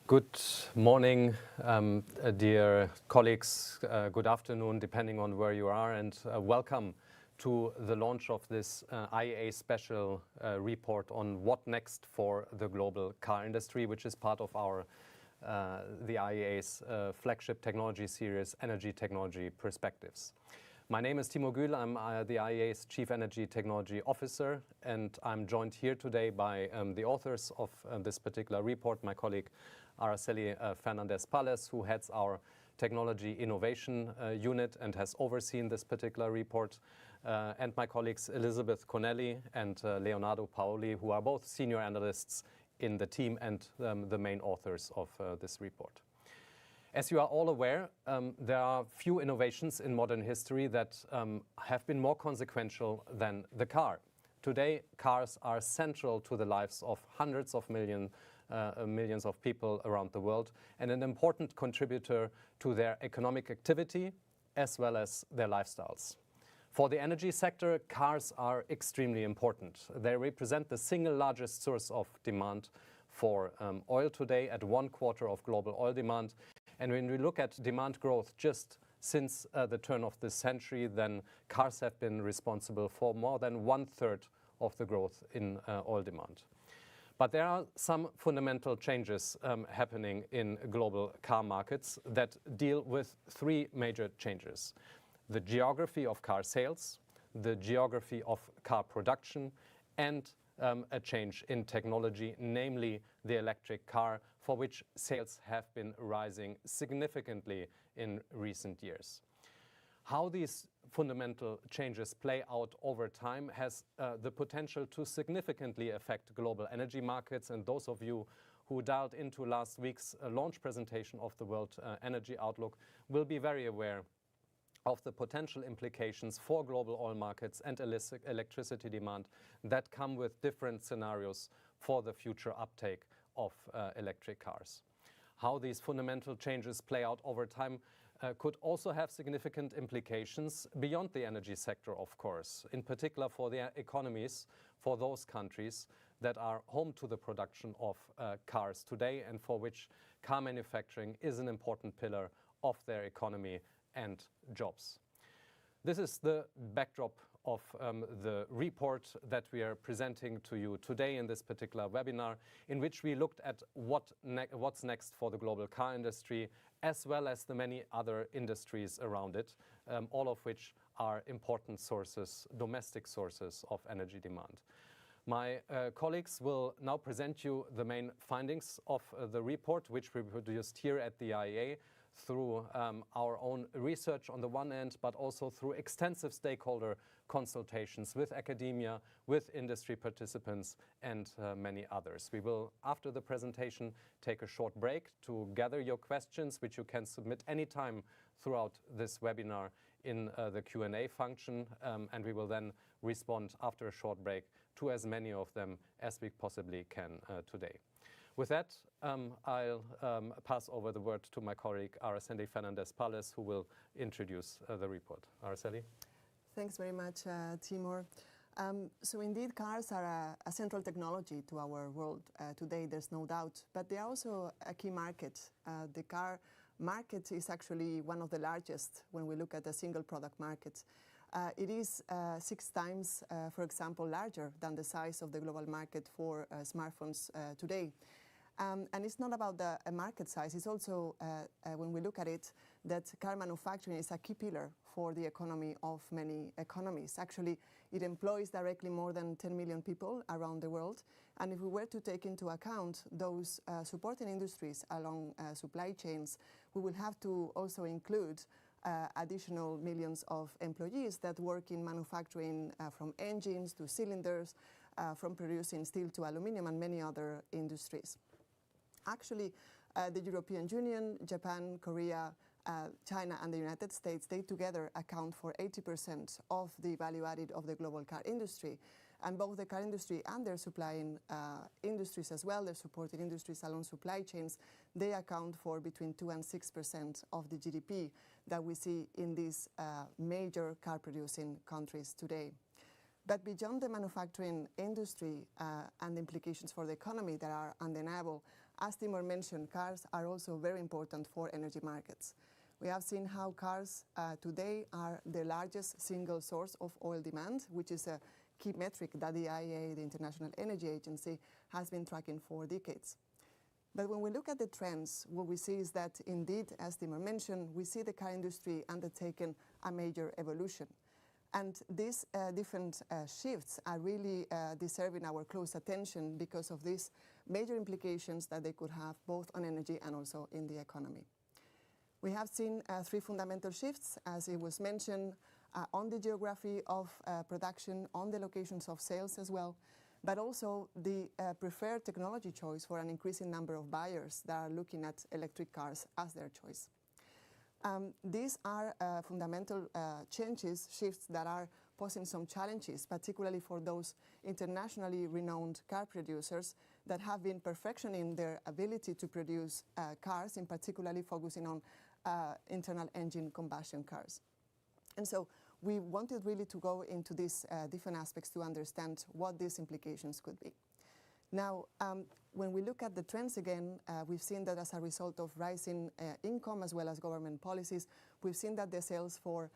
Good morning, dear colleagues. Good afternoon, depending on where you are, and welcome to the launch of this IEA special report on what next for the global car industry, which is part of our the IEA's flagship technology series, Energy Technology Perspectives. My name is Timo Gühl. I'm the IEA's Chief Energy Technology Officer, and I'm joined here today by the authors of this particular report, my colleague Araceli Fernandez-Pales, who heads our Technology Innovation Unit and has overseen this particular report, and my colleagues Elizabeth Connelly and Leonardo Paoli, who are both senior analysts in the team and the main authors of this report. As you are all aware, there are few innovations in modern history that have been more consequential than the car. Today, cars are central to the lives of hundreds of millions of people around the world, and an important contributor to their economic activity as well as their lifestyles. For the energy sector, cars are extremely important. They represent the single largest source of demand for oil today, at 1/4 of global oil demand. And when we look at demand growth just since the turn of this century, then cars have been responsible for more than 1/3 of the growth in oil demand. But there are some fundamental changes happening in global car markets that deal with three major changes: the geography of car sales, the geography of car production, and a change in technology, namely the electric car, for which sales have been rising significantly in recent years. How these fundamental changes play out over time has the potential to significantly affect global energy markets, and those of you who dialed into last week's launch presentation of the World Energy Outlook will be very aware of the potential implications for global oil markets and electricity demand that come with different scenarios for the future uptake of electric cars. How these fundamental changes play out over time could also have significant implications beyond the energy sector, of course, in particular for their economies, for those countries that are home to the production of cars today and for which car manufacturing is an important pillar of their economy and jobs. This is the backdrop of the report that we are presenting to you today in this particular webinar, in which we looked at what's next for the global car industry, as well as the many other industries around it, all of which are important sources, domestic sources of energy demand. My colleagues will now present you the main findings of the report, which we produced here at the IEA, through our own research on the one end, but also through extensive stakeholder consultations with academia, with industry participants, and many others. We will, after the presentation, take a short break to gather your questions, which you can submit anytime throughout this webinar in the Q&A function, and we will then respond after a short break to as many of them as we possibly can today. With that, I'll pass over the word to my colleague, Araceli Fernandez-Pales, who will introduce the report. Araceli? Thanks very much, Timur. So indeed, cars are a central technology to our world today, there's no doubt, but they are also a key market. The car market is actually one of the largest when we look at the single product market. It is 6 times, for example, larger than the size of the global market for smartphones today. And it's not about the market size, it's also, when we look at it, that car manufacturing is a key pillar for the economy of many economies. Actually, it employs directly more than 10 million people around the world. And if we were to take into account those supporting industries along supply chains, we will have to also include additional millions of employees that work in manufacturing from engines to cylinders, from producing steel to aluminum and many other industries. Actually, the European Union, Japan, Korea, China and the United States, they together account for 80% of the value added of the global car industry. And both the car industry and their supplying industries as well, their supporting industries along supply chains, they account for between 2 and 6% of the GDP that we see in these major car producing countries today. But beyond the manufacturing industry and the implications for the economy that are undeniable, as Timur mentioned, cars are also very important for energy markets. We have seen how cars today are the largest single source of oil demand, which is a key metric that the IEA, the International Energy Agency, has been tracking for decades. But when we look at the trends, what we see is that indeed, as Timur mentioned, we see the car industry undertaking a major evolution. And these different shifts are really deserving our close attention because of these major implications that they could have both on energy and also in the economy. We have seen three fundamental shifts, as it was mentioned, on the geography of production, on the locations of sales as well, but also the preferred technology choice for an increasing number of buyers that are looking at electric cars as their choice. These are fundamental shifts that are posing some challenges, particularly for those internationally renowned car producers that have been perfectioning their ability to produce cars, in particularly focusing on internal engine combustion cars. And so we wanted really to go into these different aspects to understand what these implications could be. Now, when we look at the trends again, we've seen that as a result of rising income as well as government policies, we've seen that the sales for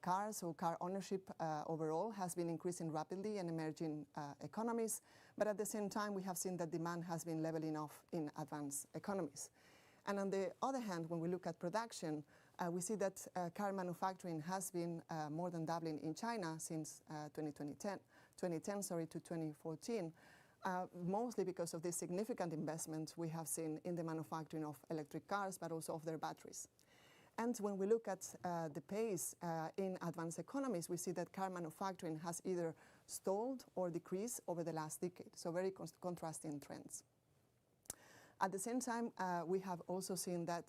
cars or car ownership overall has been increasing rapidly in emerging economies, but at the same time we have seen that demand has been leveling off in advanced economies. And on the other hand, when we look at production, we see that car manufacturing has been more than doubling in China since 2010 to 2014, mostly because of the significant investments we have seen in the manufacturing of electric cars, but also of their batteries. And when we look at the pace in advanced economies, we see that car manufacturing has either stalled or decreased over the last decade, so very contrasting trends. At the same time, we have also seen that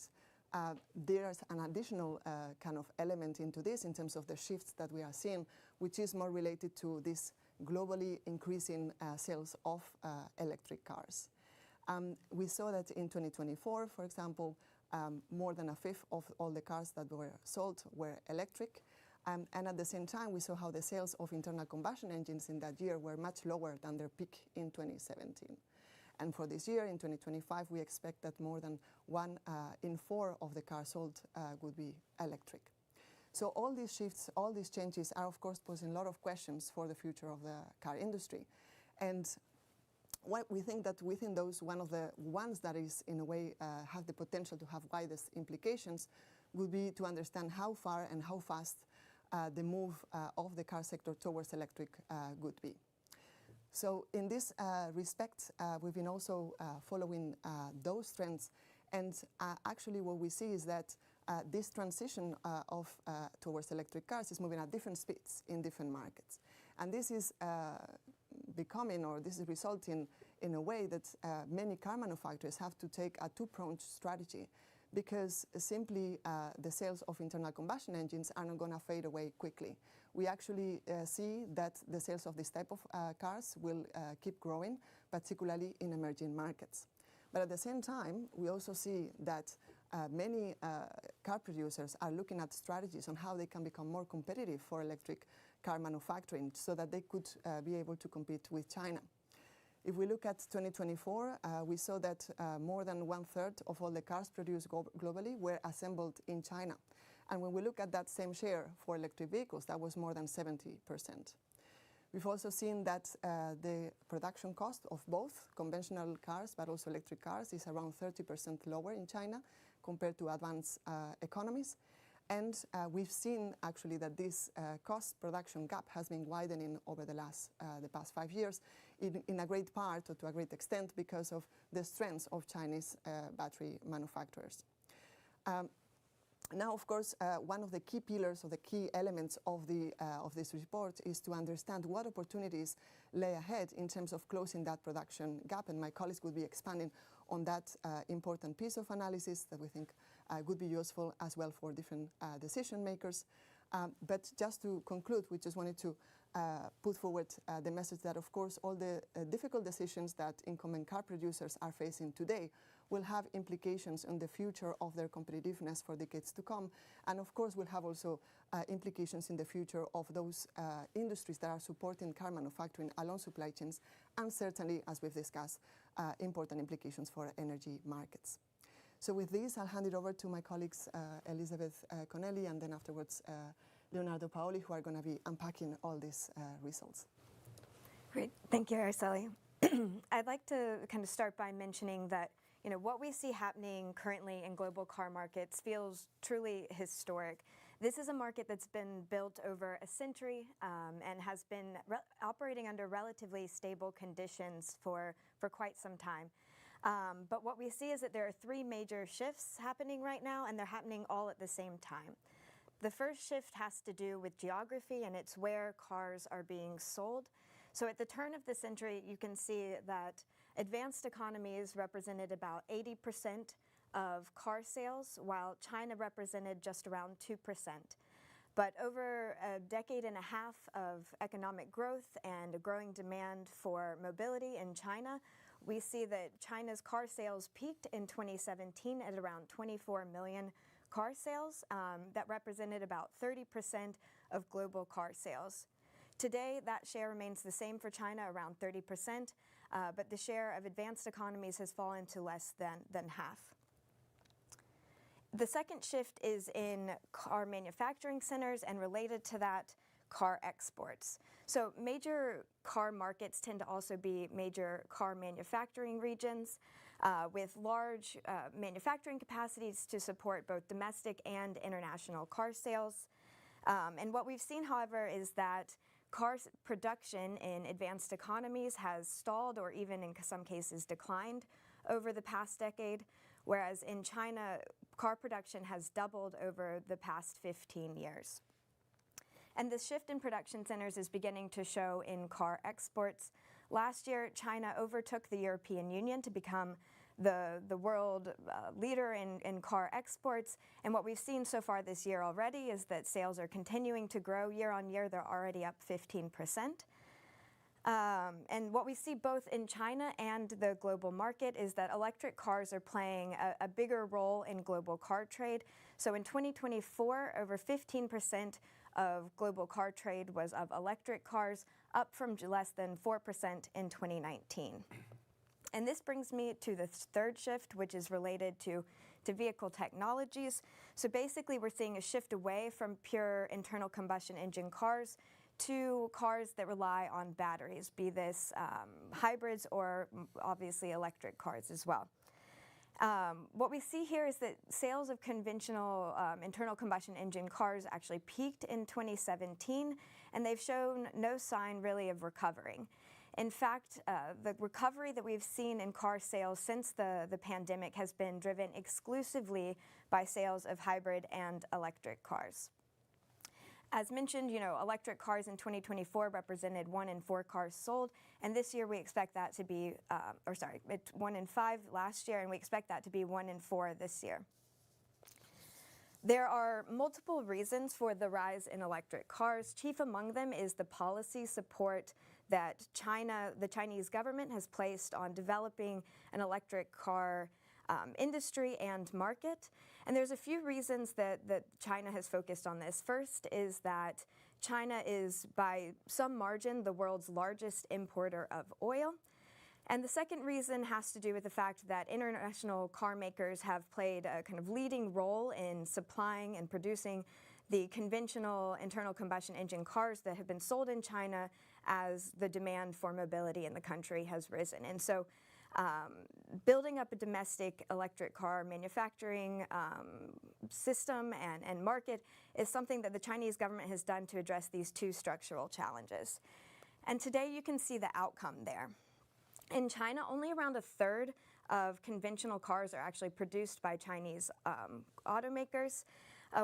there's an additional kind of element into this in terms of the shifts that we are seeing, which is more related to this globally increasing sales of electric cars. We saw that in 2024, for example, more than a fifth of all the cars that were sold were electric. And at the same time, we saw how the sales of internal combustion engines in that year were much lower than their peak in 2017. And for this year, in 2025, we expect that more than 1 in 4 of the cars sold would be electric. So all these shifts, all these changes are, of course, posing a lot of questions for the future of the car industry. And what we think that within those, one of the ones that is, in a way, have the potential to have widest implications would be to understand how far and how fast the move of the car sector towards electric would be. So in this respect, we've been also following those trends. And actually what we see is that this transition towards electric cars is moving at different speeds in different markets. And this is becoming, or this is resulting in a way that many car manufacturers have to take a two-pronged strategy, because simply the sales of internal combustion engines are not going to fade away quickly. We actually see that the sales of this type of cars will keep growing, particularly in emerging markets. But at the same time, we also see that many car producers are looking at strategies on how they can become more competitive for electric car manufacturing so that they could be able to compete with China. If we look at 2024, we saw that more than 1/3 of all the cars produced globally were assembled in China. And when we look at that same share for electric vehicles, that was more than 70%. We've also seen that the production cost of both conventional cars but also electric cars is around 30% lower in China compared to advanced economies. And we've seen actually that this cost production gap has been widening over the past 5 years in a great part, or to a great extent, because of the strengths of Chinese battery manufacturers. Now, of course, one of the key pillars or the key elements of this report is to understand what opportunities lay ahead in terms of closing that production gap. And my colleagues will be expanding on that important piece of analysis that we think would be useful as well for different decision makers. But just to conclude, we just wanted to put forward the message that, of course, all the difficult decisions that incumbent car producers are facing today will have implications on the future of their competitiveness for decades to come. And of course, will have also implications in the future of those industries that are supporting car manufacturing along supply chains, and certainly, as we've discussed, important implications for energy markets. So with this, I'll hand it over to my colleagues, Elizabeth Connelly, and then afterwards, Leonardo Paoli, who are going to be unpacking all these results. Great, thank you, Araceli. I'd like to kind of start by mentioning that what we see happening currently in global car markets feels truly historic. This is a market that's been built over a century and has been operating under relatively stable conditions for quite some time. But what we see is that there are three major shifts happening right now, and they're happening all at the same time. The first shift has to do with geography, and it's where cars are being sold. So at the turn of the century, you can see that advanced economies represented about 80% of car sales, while China represented just around 2%. But over a decade and a half of economic growth and a growing demand for mobility in China, we see that China's car sales peaked in 2017 at around 24 million car sales. That represented about 30% of global car sales. Today, that share remains the same for China, around 30%, but the share of advanced economies has fallen to less than half. The second shift is in car manufacturing centers, and related to that, car exports. So major car markets tend to also be major car manufacturing regions with large manufacturing capacities to support both domestic and international car sales. And what we've seen, however, is that car production in advanced economies has stalled or even in some cases declined over the past decade, whereas in China, car production has doubled over the past 15 years. And this shift in production centers is beginning to show in car exports. Last year, China overtook the European Union to become the world leader in car exports. And what we've seen so far this year already is that sales are continuing to grow year on year. They're already up 15%. And what we see both in China and the global market is that electric cars are playing a bigger role in global car trade. So in 2024, over 15% of global car trade was of electric cars, up from less than 4% in 2019. And this brings me to the third shift, which is related to vehicle technologies. So basically, we're seeing a shift away from pure internal combustion engine cars to cars that rely on batteries, be this hybrids or obviously electric cars as well. What we see here is that sales of conventional internal combustion engine cars actually peaked in 2017, and they've shown no sign really of recovering. In fact, the recovery that we've seen in car sales since the pandemic has been driven exclusively by sales of hybrid and electric cars. As mentioned, electric cars in 2024 represented 1 in 4 cars sold, and this year we expect that to be, 1 in 5 last year, and we expect that to be 1 in 4 this year. There are multiple reasons for the rise in electric cars. Chief among them is the policy support that the Chinese government has placed on developing an electric car industry and market. And there's a few reasons that China has focused on this. First is that China is, by some margin, the world's largest importer of oil. And the second reason has to do with the fact that international car makers have played a kind of leading role in supplying and producing the conventional internal combustion engine cars that have been sold in China as the demand for mobility in the country has risen. And so building up a domestic electric car manufacturing system and market is something that the Chinese government has done to address these two structural challenges. And today you can see the outcome there. In China, only around a third of conventional cars are actually produced by Chinese automakers,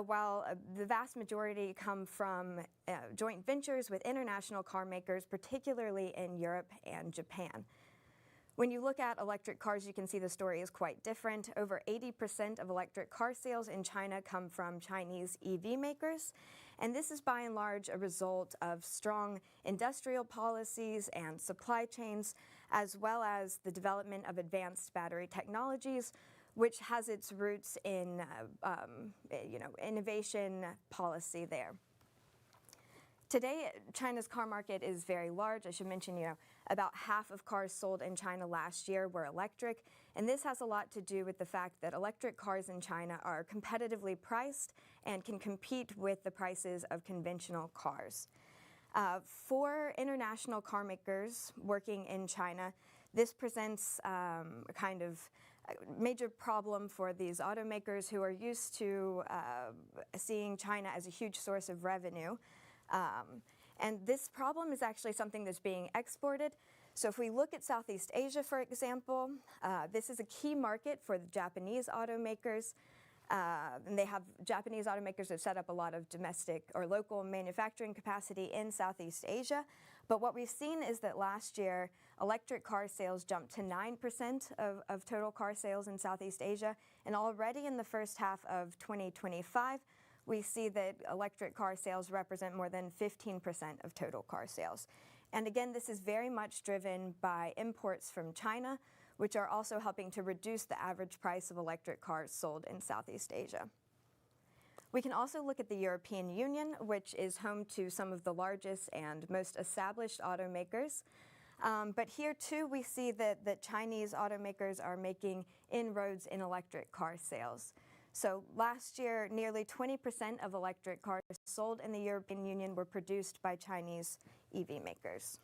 while the vast majority come from joint ventures with international car makers, particularly in Europe and Japan. When you look at electric cars, you can see the story is quite different. Over 80% of electric car sales in China come from Chinese EV makers. And this is by and large a result of strong industrial policies and supply chains as well as the development of advanced battery technologies, which has its roots in innovation policy there. Today, China's car market is very large. I should mention, about half of cars sold in China last year were electric, and this has a lot to do with the fact that electric cars in China are competitively priced and can compete with the prices of conventional cars. For international car makers working in China, this presents a kind of major problem for these automakers who are used to seeing China as a huge source of revenue. And this problem is actually something that's being exported. So if we look at Southeast Asia, for example, this is a key market for the Japanese automakers. And Japanese automakers have set up a lot of domestic or local manufacturing capacity in Southeast Asia. But what we've seen is that last year, electric car sales jumped to 9% of total car sales in Southeast Asia. And already in the first half of 2025, we see that electric car sales represent more than 15% of total car sales. And again, this is very much driven by imports from China, which are also helping to reduce the average price of electric cars sold in Southeast Asia. We can also look at the European Union, which is home to some of the largest and most established automakers. But here too, we see that Chinese automakers are making inroads in electric car sales. So last year, nearly 20% of electric cars sold in the European Union were produced by Chinese EV makers.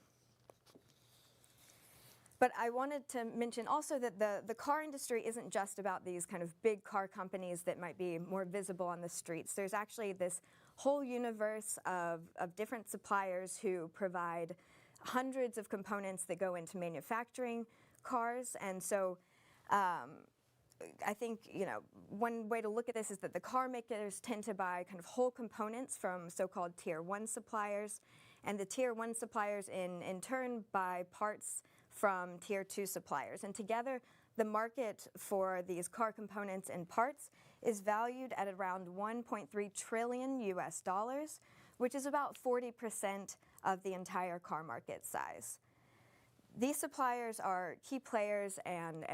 But I wanted to mention also that the car industry isn't just about these kind of big car companies that might be more visible on the streets. There's actually this whole universe of different suppliers who provide hundreds of components that go into manufacturing cars. And so I think, one way to look at this is that the car makers tend to buy kind of whole components from so-called Tier 1 suppliers, and the Tier 1 suppliers in turn buy parts from Tier 2 suppliers. And together, the market for these car components and parts is valued at around $1.3 trillion US, which is about 40% of the entire car market size. These suppliers are key players and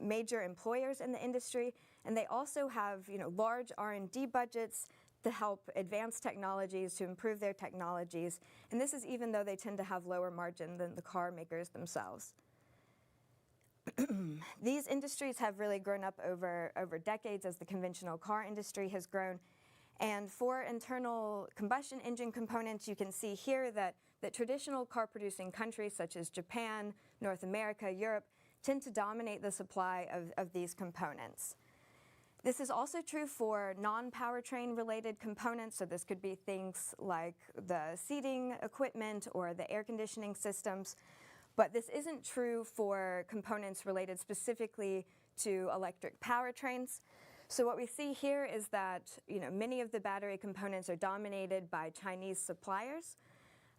major employers in the industry, and they also have large R&D budgets to help advance technologies, to improve their technologies, and this is even though they tend to have lower margin than the car makers themselves. These industries have really grown up over decades as the conventional car industry has grown. And for internal combustion engine components, you can see here that traditional car-producing countries such as Japan, North America, Europe, tend to dominate the supply of these components. This is also true for non-powertrain related components, so this could be things like the seating equipment or the air conditioning systems, but this isn't true for components related specifically to electric powertrains. So what we see here is that many of the battery components are dominated by Chinese suppliers.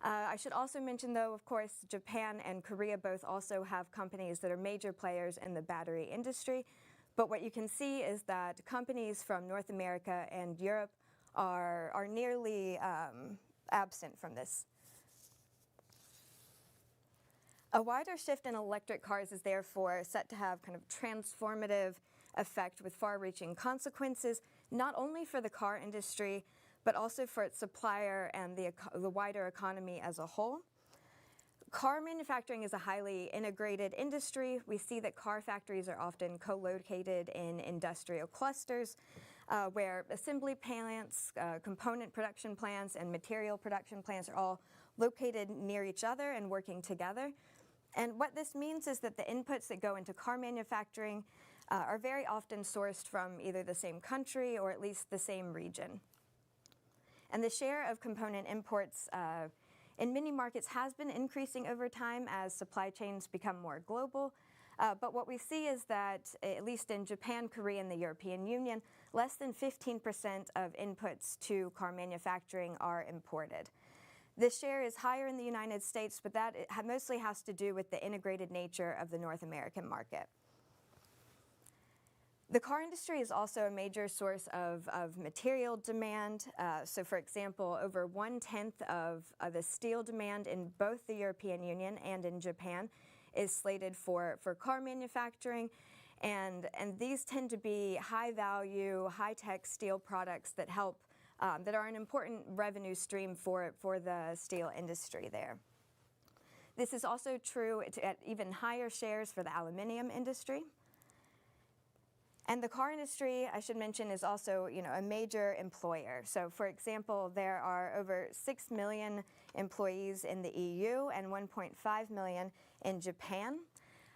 I should also mention, though, of course, Japan and Korea both also have companies that are major players in the battery industry. But what you can see is that companies from North America and Europe are nearly absent from this. A wider shift in electric cars is therefore set to have kind of transformative effect with far-reaching consequences, not only for the car industry, but also for its supplier and the wider economy as a whole. Car manufacturing is a highly integrated industry. We see that car factories are often co-located in industrial clusters where assembly plants, component production plants, and material production plants are all located near each other and working together. And what this means is that the inputs that go into car manufacturing are very often sourced from either the same country or at least the same region. And the share of component imports in many markets has been increasing over time as supply chains become more global. But what we see is that, at least in Japan, Korea, and the European Union, less than 15% of inputs to car manufacturing are imported. This share is higher in the United States, but that mostly has to do with the integrated nature of the North American market. The car industry is also a major source of material demand. So for example, over 1/10 of the steel demand in both the European Union and in Japan is slated for car manufacturing. And these tend to be high-value, high-tech steel products that help, that are an important revenue stream for the steel industry there. This is also true at even higher shares for the aluminium industry. And the car industry, I should mention, is also, a major employer. So, for example, there are over 6 million employees in the EU and 1.5 million in Japan.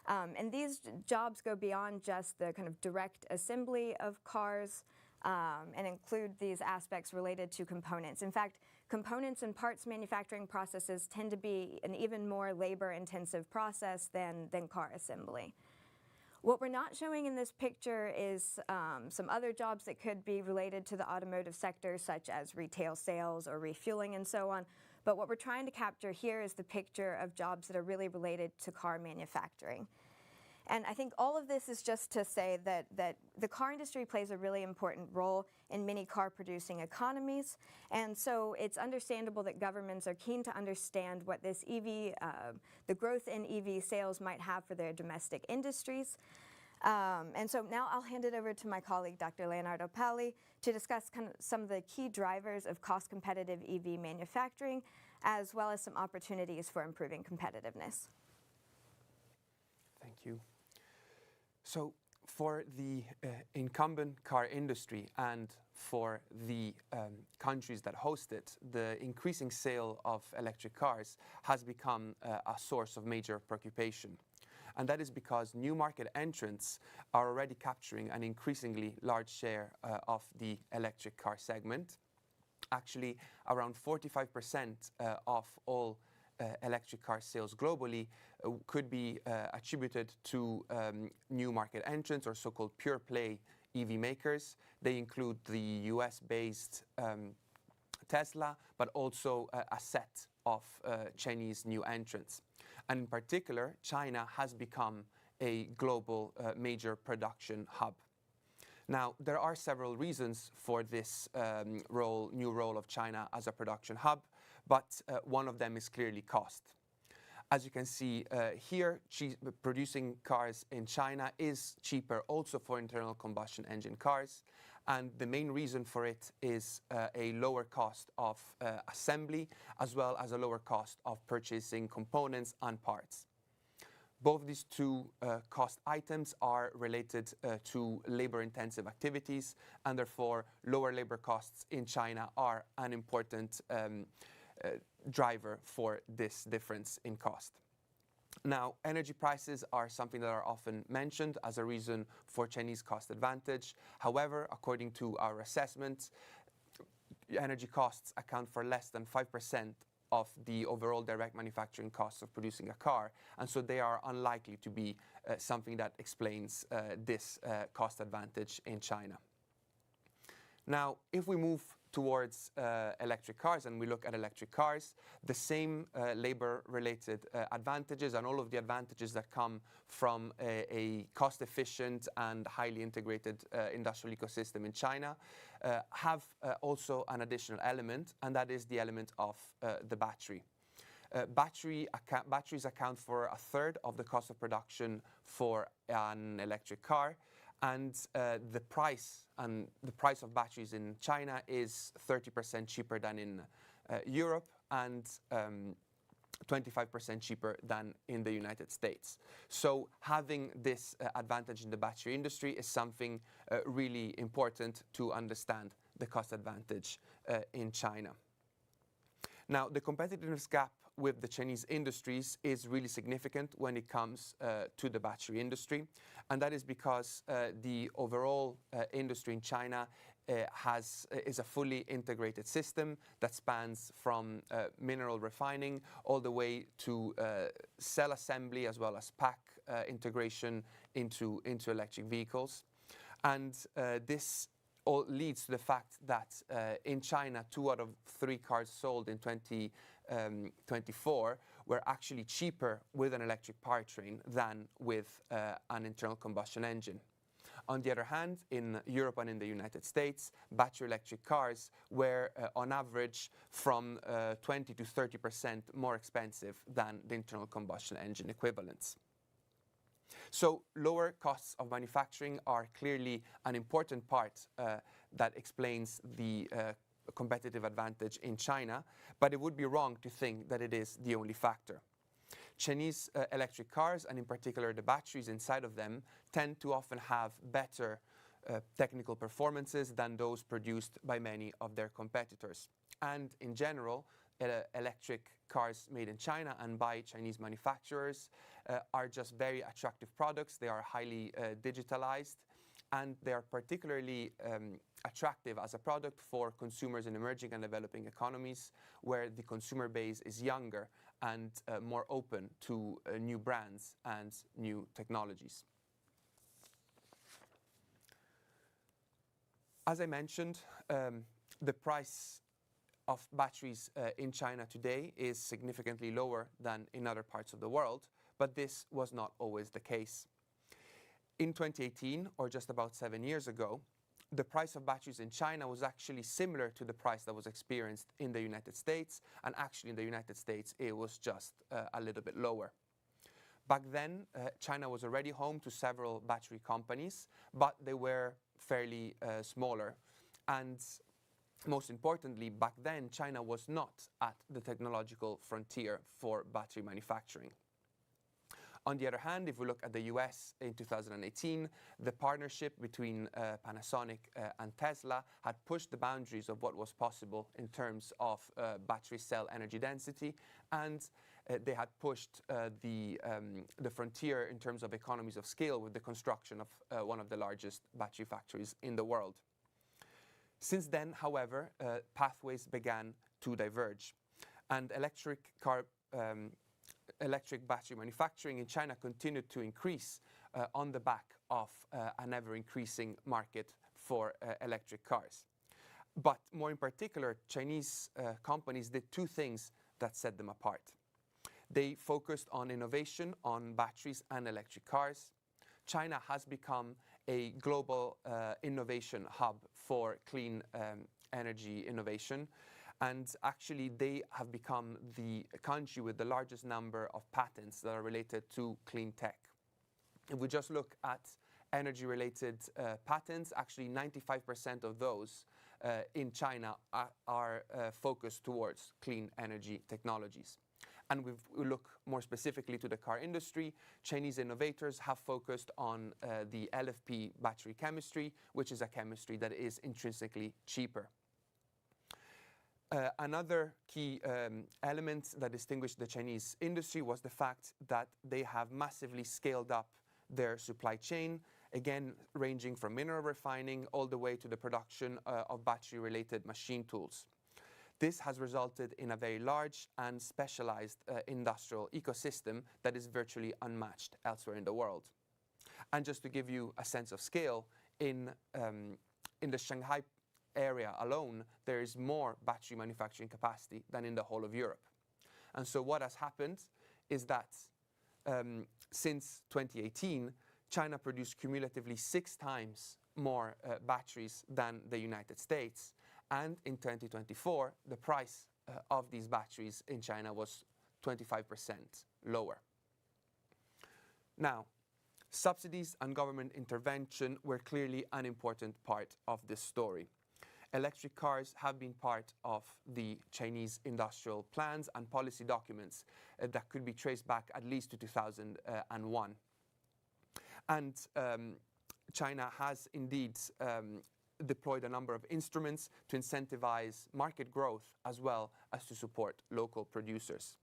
And these jobs go beyond just the kind of direct assembly of cars and include these aspects related to components. In fact, components and parts manufacturing processes tend to be an even more labor-intensive process than car assembly. What we're not showing in this picture is some other jobs that could be related to the automotive sector, such as retail sales or refueling and so on. But what we're trying to capture here is the picture of jobs that are really related to car manufacturing. And I think all of this is just to say that the car industry plays a really important role in many car-producing economies. And so it's understandable that governments are keen to understand what this the growth in EV sales might have for their domestic industries. And so now I'll hand it over to my colleague, Dr. Leonardo Paoli, to discuss kind of some of the key drivers of cost-competitive EV manufacturing, as well as some opportunities for improving competitiveness. Thank you. So for the incumbent car industry and for the countries that host it, the increasing sale of electric cars has become a source of major preoccupation. And that is because new market entrants are already capturing an increasingly large share of the electric car segment. Actually, around 45% of all electric car sales globally could be attributed to new market entrants or so-called pure play EV makers. They include the US-based Tesla, but also a set of Chinese new entrants. And in particular, China has become a global major production hub. Now, there are several reasons for this new role of China as a production hub, but one of them is clearly cost. As you can see here, producing cars in China is cheaper also for internal combustion engine cars. And the main reason for it is a lower cost of assembly, as well as a lower cost of purchasing components and parts. Both these two cost items are related to labor-intensive activities, and therefore lower labor costs in China are an important driver for this difference in cost. Now, energy prices are something that are often mentioned as a reason for Chinese cost advantage. However, according to our assessment, energy costs account for less than 5% of the overall direct manufacturing costs of producing a car, and so they are unlikely to be something that explains this cost advantage in China. Now, if we move towards electric cars and we look at electric cars, the same labor-related advantages and all of the advantages that come from a cost-efficient and highly integrated industrial ecosystem in China have also an additional element, and that is the element of the battery. Batteries account for a third of the cost of production for an electric car, and the price of batteries in China is 30% cheaper than in Europe and 25% cheaper than in the United States. So having this advantage in the battery industry is something really important to understand the cost advantage in China. Now, the competitiveness gap with the Chinese industries is really significant when it comes to the battery industry. And that is because the overall industry in China is a fully integrated system that spans from mineral refining all the way to cell assembly as well as pack integration into electric vehicles. And this all leads to the fact that in China, 2 out of 3 cars sold in 2024 were actually cheaper with an electric powertrain than with an internal combustion engine. On the other hand, in Europe and in the United States, battery electric cars were on average from 20 to 30% more expensive than the internal combustion engine equivalents. So lower costs of manufacturing are clearly an important part that explains the competitive advantage in China, but it would be wrong to think that it is the only factor. Chinese electric cars, and in particular the batteries inside of them, tend to often have better technical performances than those produced by many of their competitors. And in general, electric cars made in China and by Chinese manufacturers are just very attractive products. They are highly digitalized, and they are particularly attractive as a product for consumers in emerging and developing economies, where the consumer base is younger and more open to new brands and new technologies. As I mentioned, the price of batteries in China today is significantly lower than in other parts of the world, but this was not always the case. In 2018, or just about 7 years ago, the price of batteries in China was actually similar to the price that was experienced in the United States, and actually in the United States it was just a little bit lower. Back then, China was already home to several battery companies, but they were fairly smaller. And most importantly, back then, China was not at the technological frontier for battery manufacturing. On the other hand, if we look at the US in 2018, the partnership between Panasonic and Tesla had pushed the boundaries of what was possible in terms of battery cell energy density, and they had pushed the frontier in terms of economies of scale with the construction of one of the largest battery factories in the world. Since then, however, pathways began to diverge, and electric battery manufacturing in China continued to increase on the back of an ever-increasing market for electric cars. But more in particular, Chinese companies did two things that set them apart. They focused on innovation on batteries and electric cars. China has become a global innovation hub for clean energy innovation. And actually, they have become the country with the largest number of patents that are related to clean tech. If we just look at energy-related patents, actually 95% of those in China are focused towards clean energy technologies. And if we look more specifically to the car industry, Chinese innovators have focused on the LFP battery chemistry, which is a chemistry that is intrinsically cheaper. Another key element that distinguished the Chinese industry was the fact that they have massively scaled up their supply chain, again ranging from mineral refining all the way to the production of battery-related machine tools. This has resulted in a very large and specialized industrial ecosystem that is virtually unmatched elsewhere in the world. And just to give you a sense of scale, in the Shanghai area alone, there is more battery manufacturing capacity than in the whole of Europe. And so what has happened is that since 2018, China produced cumulatively 6 times more batteries than the United States. And in 2024, the price of these batteries in China was 25% lower. Now, subsidies and government intervention were clearly an important part of this story. Electric cars have been part of the Chinese industrial plans and policy documents that could be traced back at least to 2001. And China has indeed deployed a number of instruments to incentivize market growth as well as to support local producers.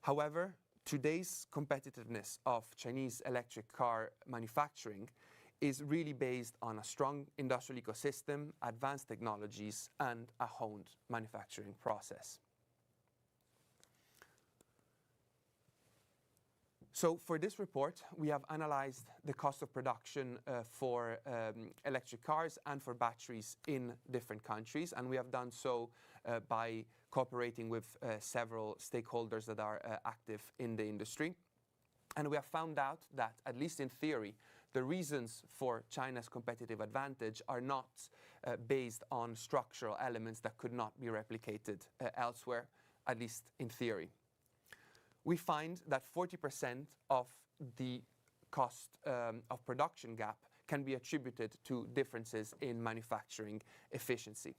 However, today's competitiveness of Chinese electric car manufacturing is really based on a strong industrial ecosystem, advanced technologies, and a honed manufacturing process. So for this report, we have analyzed the cost of production for electric cars and for batteries in different countries, and we have done so by cooperating with several stakeholders that are active in the industry. And we have found out that, at least in theory, the reasons for China's competitive advantage are not based on structural elements that could not be replicated elsewhere, at least in theory. We find that 40% of the cost of production gap can be attributed to differences in manufacturing efficiency.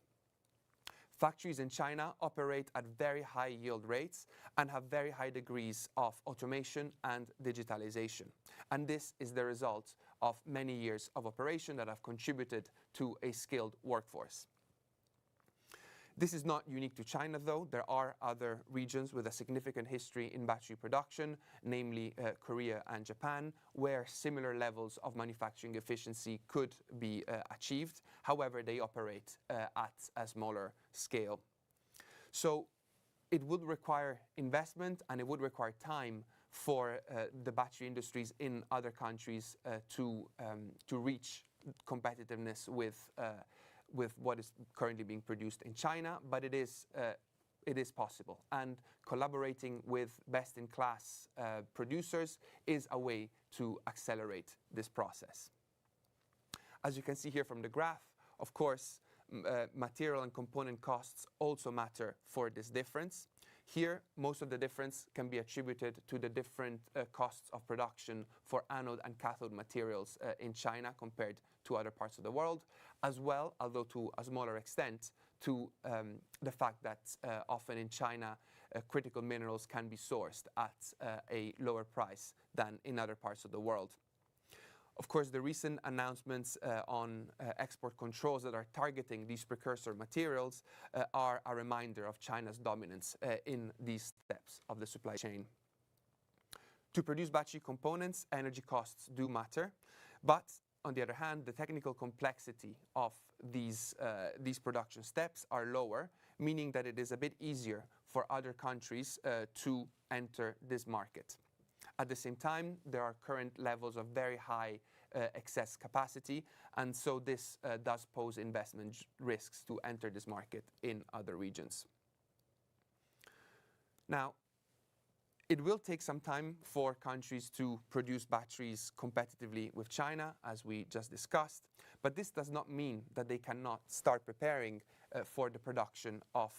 Factories in China operate at very high yield rates and have very high degrees of automation and digitalization. And this is the result of many years of operation that have contributed to a skilled workforce. This is not unique to China, though. There are other regions with a significant history in battery production, namely Korea and Japan, where similar levels of manufacturing efficiency could be achieved. However, they operate at a smaller scale. So it would require investment and it would require time for the battery industries in other countries to reach competitiveness with what is currently being produced in China, but it is possible. And collaborating with best-in-class producers is a way to accelerate this process. As you can see here from the graph, of course, material and component costs also matter for this difference. Here, most of the difference can be attributed to the different costs of production for anode and cathode materials in China compared to other parts of the world, as well, although to a smaller extent, to the fact that often in China, critical minerals can be sourced at a lower price than in other parts of the world. Of course, the recent announcements on export controls that are targeting these precursor materials are a reminder of China's dominance in these steps of the supply chain. To produce battery components, energy costs do matter, but on the other hand, the technical complexity of these production steps are lower, meaning that it is a bit easier for other countries to enter this market. At the same time, there are current levels of very high excess capacity, and so this does pose investment risks to enter this market in other regions. Now, it will take some time for countries to produce batteries competitively with China, as we just discussed, but this does not mean that they cannot start preparing for the production of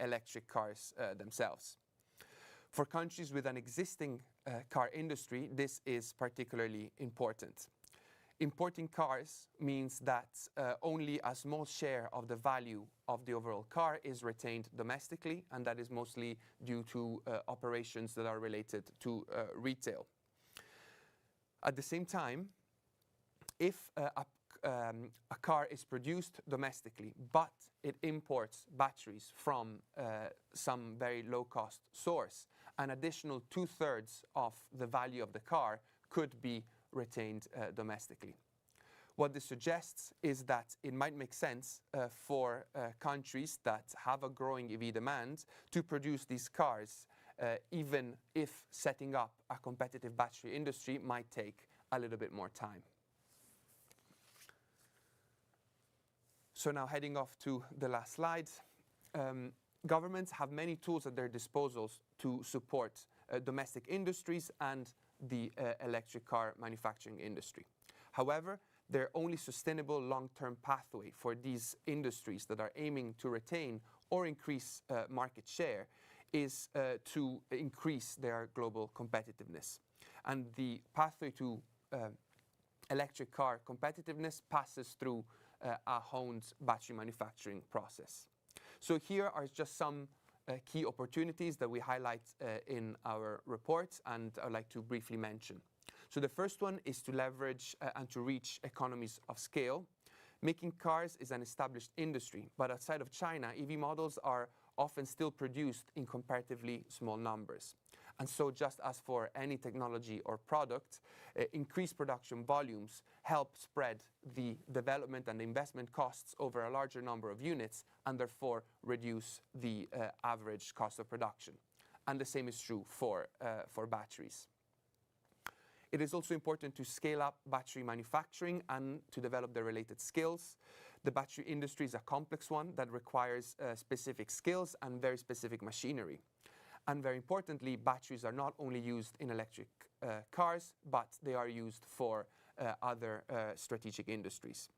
electric cars themselves. For countries with an existing car industry, this is particularly important. Importing cars means that only a small share of the value of the overall car is retained domestically, and that is mostly due to operations that are related to retail. At the same time, if a car is produced domestically, but it imports batteries from some very low-cost source, an additional 2/3 of the value of the car could be retained domestically. What this suggests is that it might make sense for countries that have a growing EV demand to produce these cars, even if setting up a competitive battery industry might take a little bit more time. So now heading off to the last slide. Governments have many tools at their disposal to support domestic industries and the electric car manufacturing industry. However, their only sustainable long-term pathway for these industries that are aiming to retain or increase market share is to increase their global competitiveness. And the pathway to electric car competitiveness passes through a honed battery manufacturing process. So here are just some key opportunities that we highlight in our report, and I'd like to briefly mention. So the first one is to leverage and to reach economies of scale. Making cars is an established industry, but outside of China, EV models are often still produced in comparatively small numbers. And so just as for any technology or product, increased production volumes help spread the development and investment costs over a larger number of units and therefore reduce the average cost of production. And the same is true for batteries. It is also important to scale up battery manufacturing and to develop the related skills. The battery industry is a complex one that requires specific skills and very specific machinery. And very importantly, batteries are not only used in electric cars, but they are used for other strategic industries.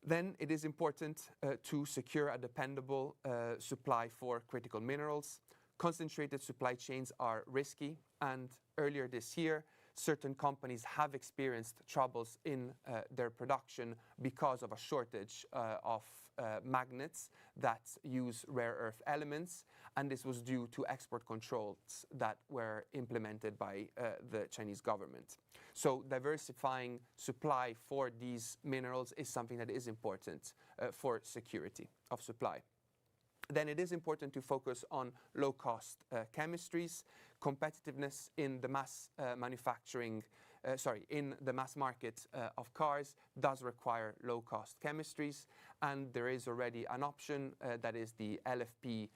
Then it is important to secure a dependable supply for critical minerals. Concentrated supply chains are risky, and earlier this year, certain companies have experienced troubles in their production because of a shortage of magnets that use rare earth elements, and this was due to export controls that were implemented by the Chinese government. So diversifying supply for these minerals is something that is important for security of supply. Then it is important to focus on low-cost chemistries. Competitiveness in the mass in the mass market of cars does require low-cost chemistries, and there is already an option that is the LFP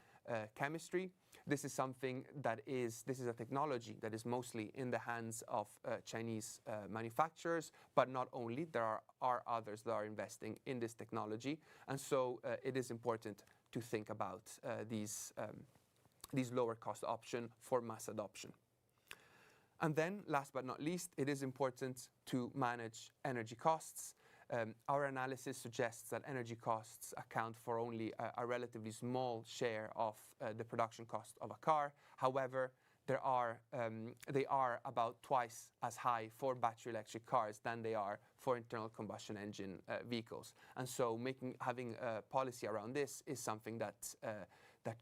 chemistry. This is a technology that is mostly in the hands of Chinese manufacturers, but not only, there are others that are investing in this technology, and so it is important to think about these lower cost options for mass adoption. And then, last but not least, it is important to manage energy costs. Our analysis suggests that energy costs account for only a relatively small share of the production cost of a car. However, they are about twice as high for battery electric cars than they are for internal combustion engine vehicles. And so having a policy around this is something that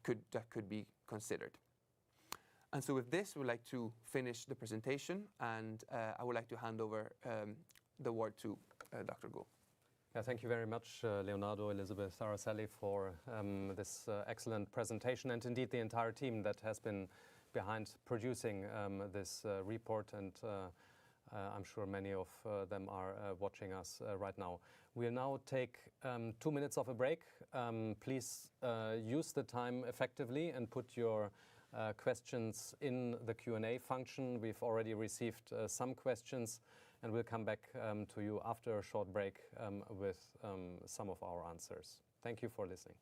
could be considered. And so with this, we'd like to finish the presentation, and I would like to hand over the word to Dr. Gould. Yeah, thank you very much, Leonardo, Elizabeth, Araceli, for this excellent presentation, and indeed the entire team that has been behind producing this report, and I'm sure many of them are watching us right now. We'll now take 2 minutes of a break. Please use the time effectively and put your questions in the Q&A function. We've already received some questions, and we'll come back to you after a short break with some of our answers. Thank you for listening.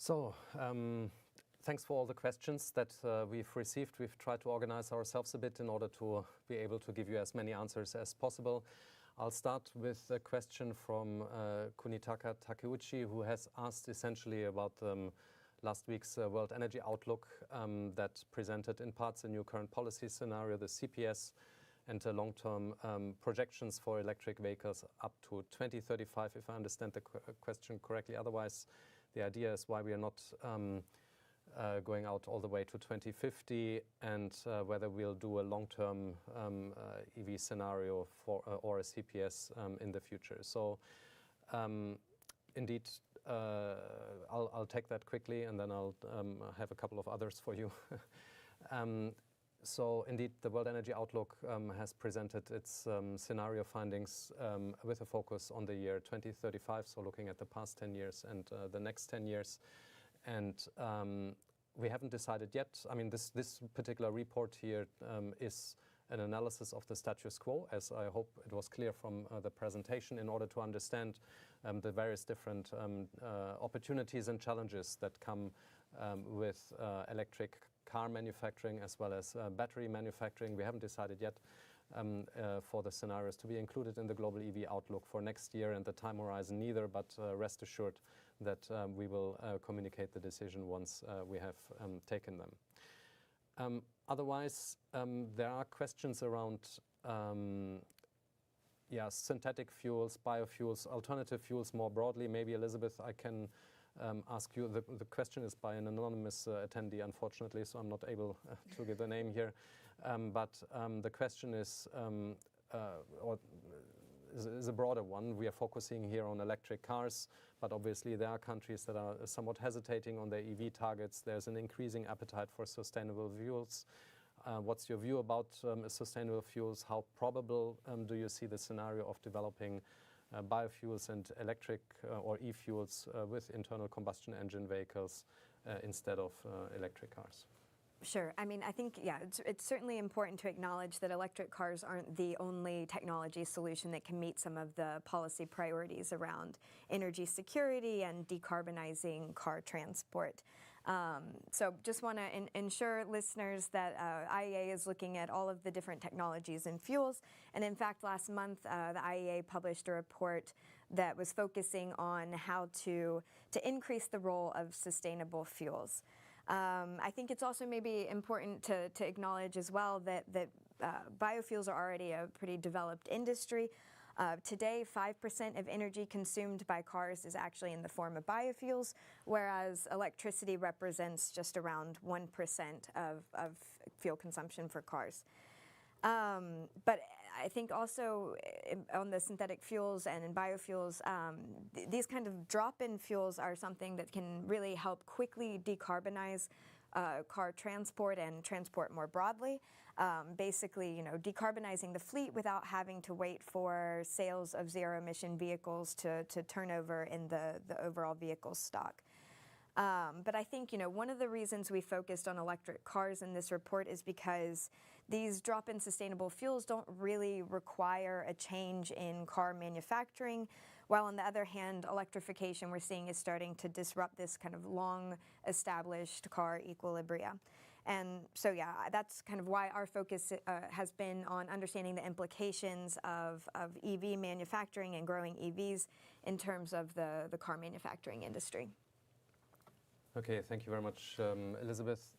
So, thanks for all the questions that we've received. We've tried to organize ourselves a bit in order to be able to give you as many answers as possible. I'll start with a question from Kunitaka Takeuchi, who has asked essentially about last week's World Energy Outlook that presented in parts a new current policy scenario, the CPS, and long-term projections for electric vehicles up to 2035, if I understand the question correctly. Otherwise, the idea is why we are not going out all the way to 2050, and whether we'll do a long-term EV scenario for or a CPS in the future. So, indeed, I'll take that quickly, and then I'll have a couple of others for you. So, indeed, the World Energy Outlook has presented its scenario findings with a focus on the year 2035, so looking at the past 10 years and the next 10 years. And we haven't decided yet. I mean, this particular report here is an analysis of the status quo, as I hope it was clear from the presentation, in order to understand the various different opportunities and challenges that come with electric car manufacturing as well as battery manufacturing. We haven't decided yet for the scenarios to be included in the global EV outlook for next year and the time horizon neither, but rest assured that we will communicate the decision once we have taken them. Otherwise, there are questions around synthetic fuels, biofuels, alternative fuels more broadly. Maybe, Elizabeth, I can ask you. The question is by an anonymous attendee, unfortunately, so I'm not able to give the name here. But the question is a broader one. We are focusing here on electric cars, but obviously there are countries that are somewhat hesitating on their EV targets. There's an increasing appetite for sustainable fuels. What's your view about sustainable fuels? How probable do you see the scenario of developing biofuels and electric or e-fuels with internal combustion engine vehicles instead of electric cars? Sure. I mean, I think, it's certainly important to acknowledge that electric cars aren't the only technology solution that can meet some of the policy priorities around energy security and decarbonizing car transport. So just want to ensure listeners that IEA is looking at all of the different technologies and fuels. And in fact, last month, the IEA published a report that was focusing on how to increase the role of sustainable fuels. I think it's also maybe important to acknowledge as well that biofuels are already a pretty developed industry. Today, 5% of energy consumed by cars is actually in the form of biofuels, whereas electricity represents just around 1% of fuel consumption for cars. But I think also on the synthetic fuels and in biofuels, these kind of drop-in fuels are something that can really help quickly decarbonize car transport and transport more broadly. Basically, decarbonizing the fleet without having to wait for sales of zero-emission vehicles to turn over in the overall vehicle stock. But I think, one of the reasons we focused on electric cars in this report is because these drop-in sustainable fuels don't really require a change in car manufacturing, while on the other hand, electrification we're seeing is starting to disrupt this kind of long-established car equilibria. And so, that's kind of why our focus has been on understanding the implications of EV manufacturing and growing EVs in terms of the car manufacturing industry. Okay, thank you very much, Elizabeth.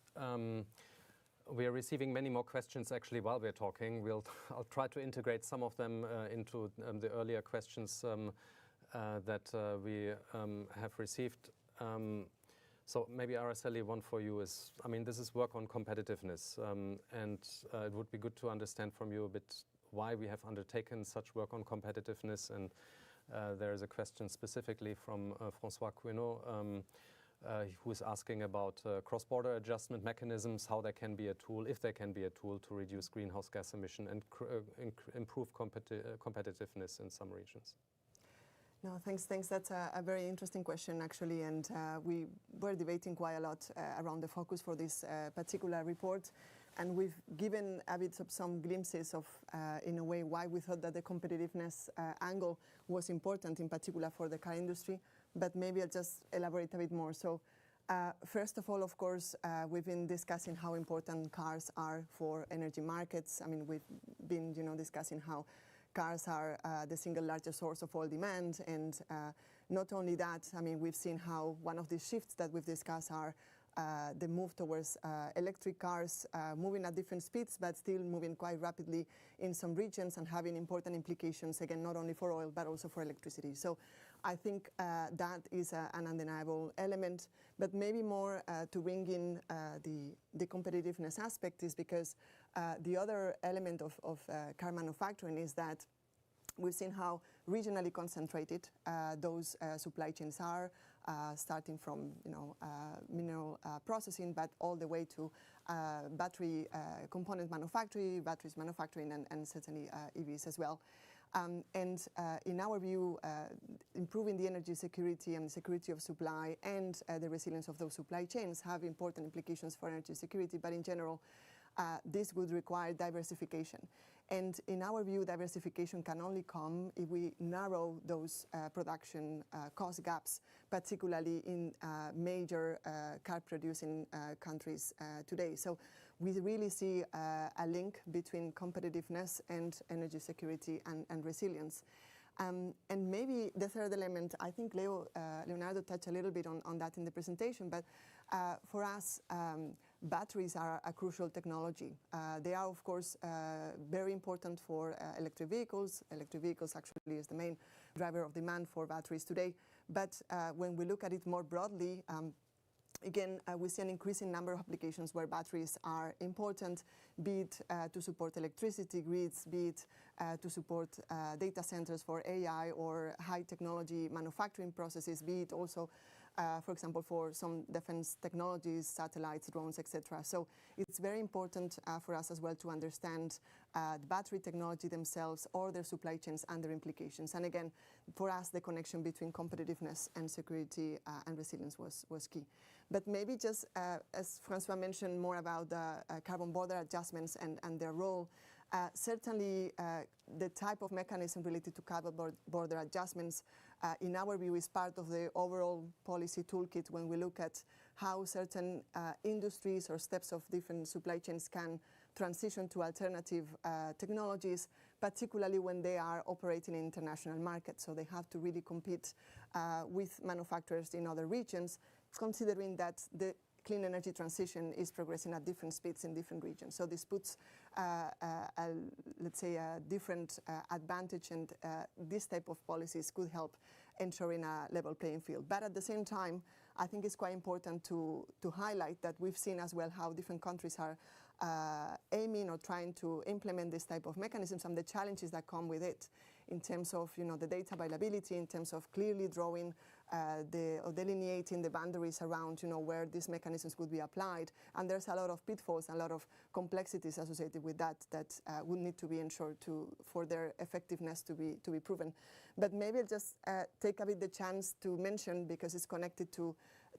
We are receiving many more questions actually while we're talking. I'll try to integrate some of them into the earlier questions that we have received. So maybe Araceli, one for you is, this is work on competitiveness, and it would be good to understand from you a bit why we have undertaken such work on competitiveness. And there is a question specifically from François Queneau, who is asking about cross-border adjustment mechanisms, how they can be a tool, if they can be a tool to reduce greenhouse gas emission and improve competitiveness in some regions. No, thanks. That's a very interesting question, actually, and we were debating quite a lot around the focus for this particular report, and we've given a bit of some glimpses of, in a way, why we thought that the competitiveness angle was important, in particular for the car industry, but maybe I'll just elaborate a bit more. So First of all, of course, we've been discussing how important cars are for energy markets. I mean, we've been, discussing how cars are the single largest source of oil demand, and not only that, I mean, we've seen how one of the shifts that we've discussed are the move towards electric cars, moving at different speeds, but still moving quite rapidly in some regions and having important implications, again, not only for oil, but also for electricity. So I think that is an undeniable element, but maybe more to bring in the competitiveness aspect is because the other element of car manufacturing is that we've seen how regionally concentrated those supply chains are, starting from mineral processing, but all the way to battery component manufacturing, batteries manufacturing, and certainly EVs as well. And in our view, improving the energy security and security of supply and the resilience of those supply chains have important implications for energy security, but in general, this would require diversification. And in our view, diversification can only come if we narrow those production cost gaps, particularly in major car-producing countries today. So we really see a link between competitiveness and energy security and resilience. And maybe the third element, I think Leonardo touched a little bit on that in the presentation, but for us, batteries are a crucial technology. They are, of course, very important for electric vehicles. Electric vehicles actually is the main driver of demand for batteries today. But when we look at it more broadly, again, we see an increasing number of applications where batteries are important, be it to support electricity grids, be it to support data centers for AI or high technology manufacturing processes, be it also, for example, for some defense technologies, satellites, drones, etc. So it's very important for us as well to understand the battery technology themselves or their supply chains and their implications. And again, for us, the connection between competitiveness and security and resilience was key. But maybe just as Francois mentioned more about the carbon border adjustments and their role, certainly the type of mechanism related to carbon border adjustments, in our view, is part of the overall policy toolkit when we look at how certain industries or steps of different supply chains can transition to alternative technologies, particularly when they are operating in international markets. So they have to really compete with manufacturers in other regions, considering that the clean energy transition is progressing at different speeds in different regions. So this puts, let's say, a different advantage, and this type of policies could help ensuring a level playing field. But at the same time, I think it's quite important to highlight that we've seen as well how different countries are aiming or trying to implement this type of mechanisms and the challenges that come with it in terms of the data availability, in terms of clearly drawing or delineating the boundaries around where these mechanisms would be applied. And there's a lot of pitfalls, a lot of complexities associated with that would need to be ensured for their effectiveness to be proven. But maybe I'll just take a bit the chance to mention, because it's connected to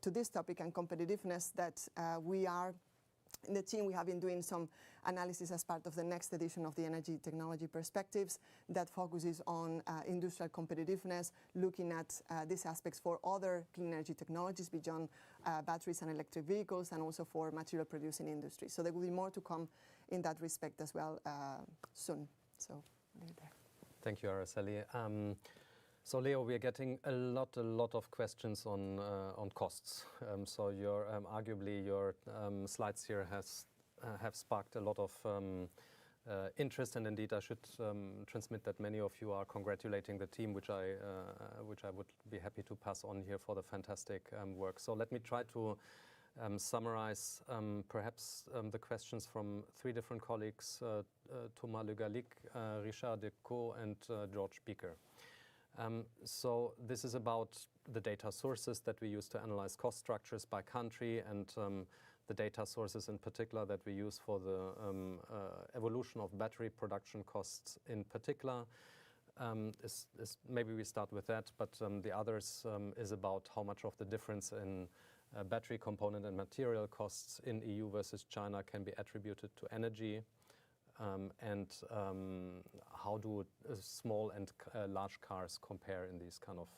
this topic and competitiveness, that we are in the team, we have been doing some analysis as part of the next edition of the Energy Technology Perspectives that focuses on industrial competitiveness, looking at these aspects for other clean energy technologies beyond batteries and electric vehicles, and also for material producing industry. So there will be more to come in that respect as well soon. So I'll leave it there. Thank you, Araceli. So Leo, we are getting a lot of questions on costs. So arguably your slides here have sparked a lot of interest, and indeed I should transmit that many of you are congratulating the team, which I would be happy to pass on here for the fantastic work. So let me try to summarize perhaps the questions from three different colleagues, Thomas Le Gallic, Richard Decaux, and George Beaker. So this is about the data sources that we use to analyze cost structures by country, and the data sources in particular that we use for the evolution of battery production costs in particular. Maybe we start with that, but the others is about how much of the difference in battery component and material costs in EU versus China can be attributed to energy and how do small and large cars compare in these kind of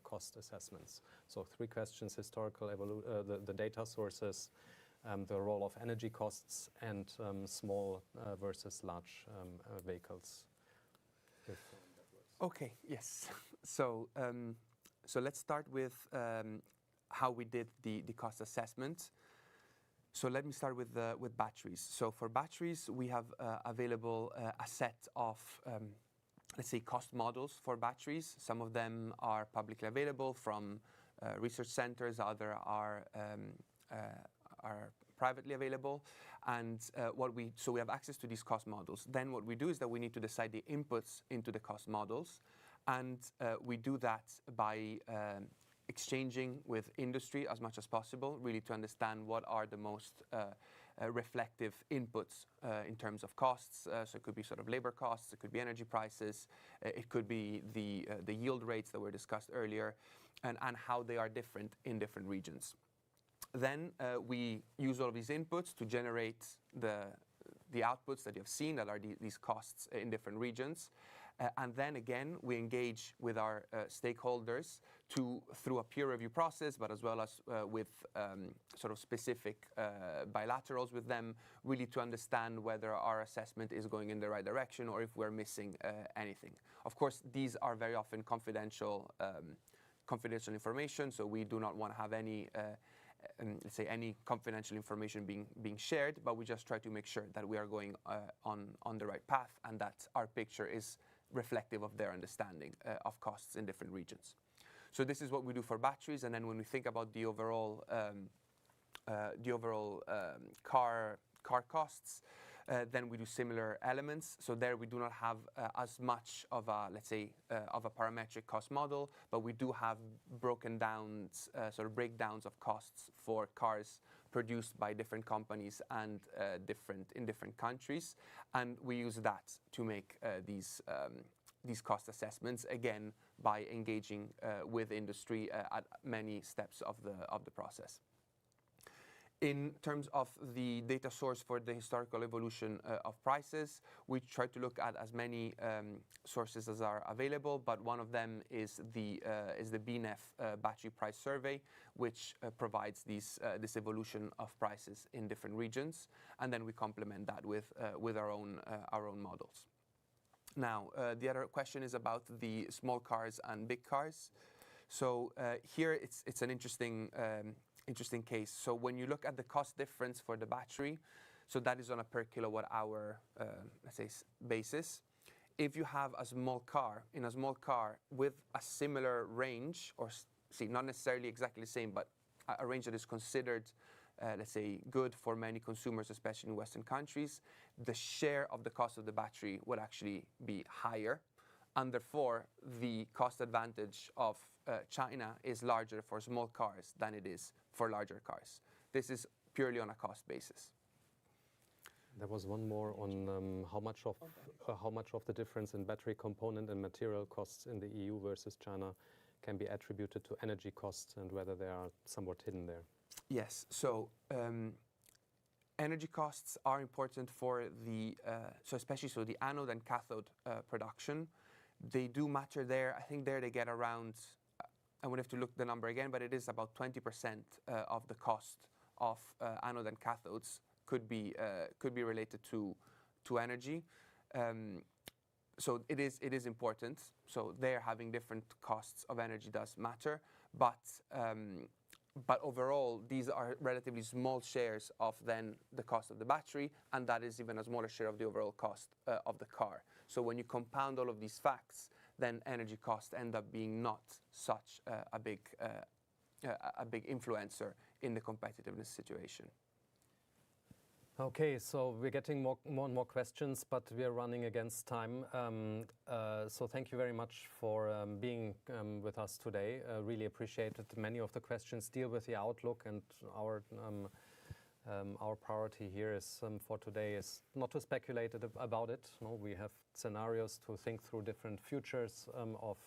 cost assessments? So 3 questions: historical the data sources, the role of energy costs, and small versus large vehicles. Okay, yes. So, so let's start with how we did the cost assessment. So let me start with batteries. So for batteries, we have available a set of, let's say, cost models for batteries. Some of them are publicly available from research centers, other are privately available. And so we have access to these cost models. Then what we do is that we need to decide the inputs into the cost models. And we do that by exchanging with industry as much as possible, really to understand what are the most reflective inputs in terms of costs. So it could be sort of labor costs, it could be energy prices, it could be the yield rates that were discussed earlier, and how they are different in different regions. Then we use all of these inputs to generate the outputs that you have seen, that are these costs in different regions. And then again, we engage with our stakeholders through a peer review process, but as well as with sort of specific bilaterals with them, really to understand whether our assessment is going in the right direction or if we're missing anything. Of course, these are very often confidential information, so we do not want to have any let's say any confidential information being shared, but we just try to make sure that we are going on the right path and that our picture is reflective of their understanding of costs in different regions. So this is what we do for batteries, and then when we think about the overall car costs, then we do similar elements. So there we do not have as much of a, let's say, of a parametric cost model, but we do have broken down sort of breakdowns of costs for cars produced by different companies and in different countries, and we use that to make these cost assessments, again by engaging with industry at many steps of the process. In terms of the data source for the historical evolution of prices, we try to look at as many sources as are available, but one of them is the BNEF battery price survey, which provides this evolution of prices in different regions, and then we complement that with our own models. Now, the other question is about the small cars and big cars. So here it's an interesting case. So when you look at the cost difference for the battery, so that is on a per kilowatt hour, let's say, basis. If you have a small car with a similar range, or not necessarily exactly the same, but a range that is considered, let's say, good for many consumers, especially in Western countries, the share of the cost of the battery would actually be higher. And therefore, the cost advantage of China is larger for small cars than it is for larger cars. This is purely on a cost basis. There was one more on how much of the difference in battery component and material costs in the EU versus China can be attributed to energy costs and whether they are somewhat hidden there. Yes, so energy costs are important for especially the anode and cathode production. They do matter there. I think there they get around, I would have to look the number again, but it is about 20% of the cost of anode and cathodes could be related to energy. So it is important. So there having different costs of energy does matter, but overall these are relatively small shares of then the cost of the battery, and that is even a smaller share of the overall cost of the car. So when you compound all of these facts, then energy costs end up being not such a big influencer in the competitiveness situation. Okay, so we're getting more and more questions, but we are running against time. So thank you very much for being with us today. Really appreciate it. Many of the questions deal with the outlook, and our priority here is for today is not to speculate about it. No, we have scenarios to think through different futures of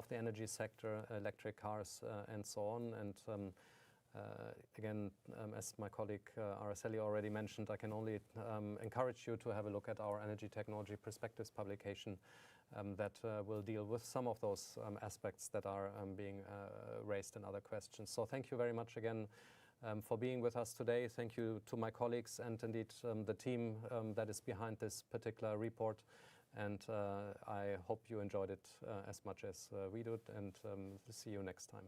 the energy sector, electric cars, and so on. And Again, as my colleague Araceli already mentioned, I can only encourage you to have a look at our Energy Technology Perspectives publication that will deal with some of those aspects that are being raised in other questions. So thank you very much again for being with us today. Thank you to my colleagues and indeed the team that is behind this particular report. And I hope you enjoyed it as much as we did, and see you next time.